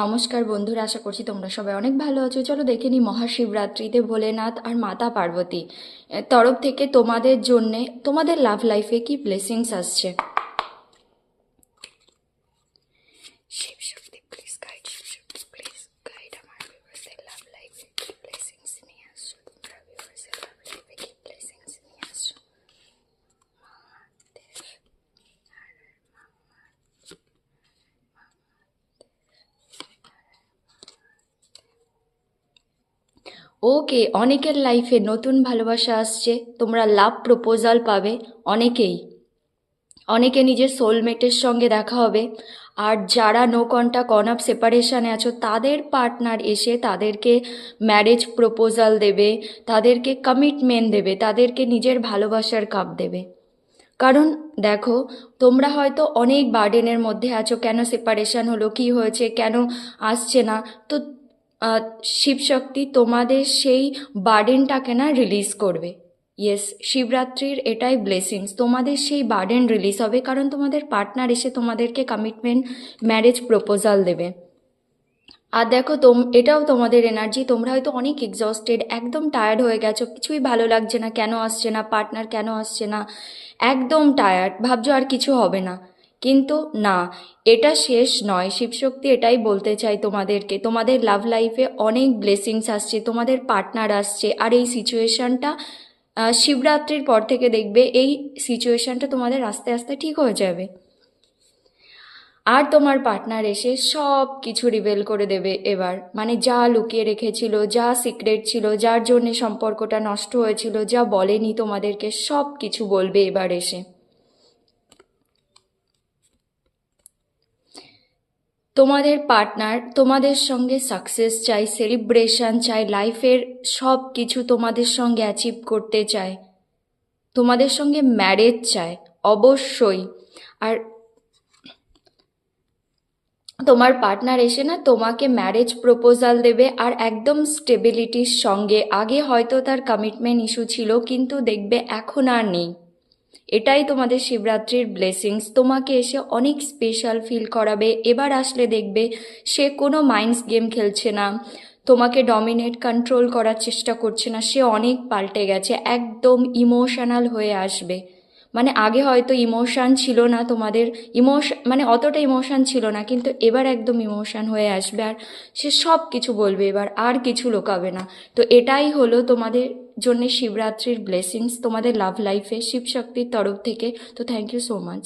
নমস্কার বন্ধুরা, আশা করছি তোমরা সবাই অনেক ভালো আছো। চলো দেখে নিই মহাশিবরাত্রিতে ভোলেনাথ আর মাতা পার্বতী তরফ থেকে তোমাদের জন্যে তোমাদের লাভ লাইফে কি ব্লেসিংস আসছে। Shiv Shakti please guide, Shiv Shakti please guide আমার ভিউয়ার্সদের লাভ লাইফে কি ব্লেসিংস নিয়ে আসছো। তোমরা ভিউয়ার্সদের লাভ লাইফে কি ব্লেসিংস নিয়ে আসছো। ওকে, অনেকের লাইফে নতুন ভালোবাসা আসছে, তোমরা লাভ প্রপোজাল পাবে। অনেকে নিজের সোলমেটের সঙ্গে দেখা হবে। আর যারা নো কন্টাক্ট অন অফ সেপারেশনে আছো, তাদের পার্টনার এসে তাদেরকে ম্যারেজ প্রপোজাল দেবে, তাদেরকে কমিটমেন্ট দেবে, তাদেরকে নিজের ভালোবাসার কাপ দেবে। কারণ দেখো, তোমরা হয়তো অনেক বার্ডেনের মধ্যে আছো, কেন সেপারেশন হলো, কি হয়েছে, কেন আসছে না। তো শিবশক্তি তোমাদের সেই বার্ডেনটাকে না রিলিজ করবে। ইয়েস, শিবরাত্রির এটাই ব্লেসিংস, তোমাদের সেই বার্ডেন রিলিজ হবে, কারণ তোমাদের পার্টনার এসে তোমাদেরকে কমিটমেন্ট ম্যারেজ প্রপোজাল দেবে। আর দেখো, এটাও তোমাদের এনার্জি, তোমরা হয়তো অনেক এক্সস্টেড, একদম টায়ার্ড হয়ে গেছো, কিছুই ভালো লাগছে না, কেন আসছে না পার্টনার, কেন আসছে না, একদম টায়ার্ড, ভাবছো আর কিছু হবে না। কিন্তু না, এটা শেষ নয়। শিবশক্তি এটাই বলতে চাই তোমাদেরকে, তোমাদের লাভ লাইফে অনেক ব্লেসিংস আসছে, তোমাদের পার্টনার আসছে। আর এই সিচুয়েশনটা শিবরাত্রির পর থেকে দেখবে এই সিচুয়েশনটা তোমাদের আস্তে আস্তে ঠিক হয়ে যাবে। আর তোমার পার্টনার এসে সব কিছু রিভেল করে দেবে এবার, মানে যা লুকিয়ে রেখেছিল, যা সিক্রেট ছিল, যার জন্য সম্পর্কটা নষ্ট হয়েছিল, যা বলেনি তোমাদেরকে, সব কিছু বলবে এবার এসে। তোমাদের পার্টনার তোমাদের সঙ্গে সাকসেস চাই, সেলিব্রেশন চাই, লাইফের সব কিছু তোমাদের সঙ্গে অ্যাচিভ করতে চায়, তোমাদের সঙ্গে ম্যারেজ চায় অবশ্যই। আর তোমার পার্টনার এসে না তোমাকে ম্যারেজ প্রপোজাল দেবে, আর একদম স্টেবিলিটির সঙ্গে। আগে হয়তো তার কমিটমেন্ট ইস্যু ছিল, কিন্তু দেখবে এখন আর নেই। এটাই তোমাদের শিবরাত্রির ব্লেসিংস, তোমাকে এসে অনেক স্পেশাল ফিল করাবে। এবার আসলে দেখবে সে কোনো মাইন্ডস গেম খেলছে না, তোমাকে ডমিনেট কন্ট্রোল করার চেষ্টা করছে না, সে অনেক পাল্টে গেছে, একদম ইমোশনাল হয়ে আসবে। মানে আগে হয়তো ইমোশান ছিল না তোমাদের, মানে অতটা ইমোশান ছিল না, কিন্তু এবার একদম ইমোশান হয়ে আসবে। আর সে সব কিছু বলবে এবার, আর কিছু লোকাবে না। তো এটাই হলো তোমাদের জন্য শিবরাত্রির ব্লেসিংস তোমাদের লাভ লাইফে শিবশক্তির তরফ থেকে। তো থ্যাংক ইউ সো মাচ।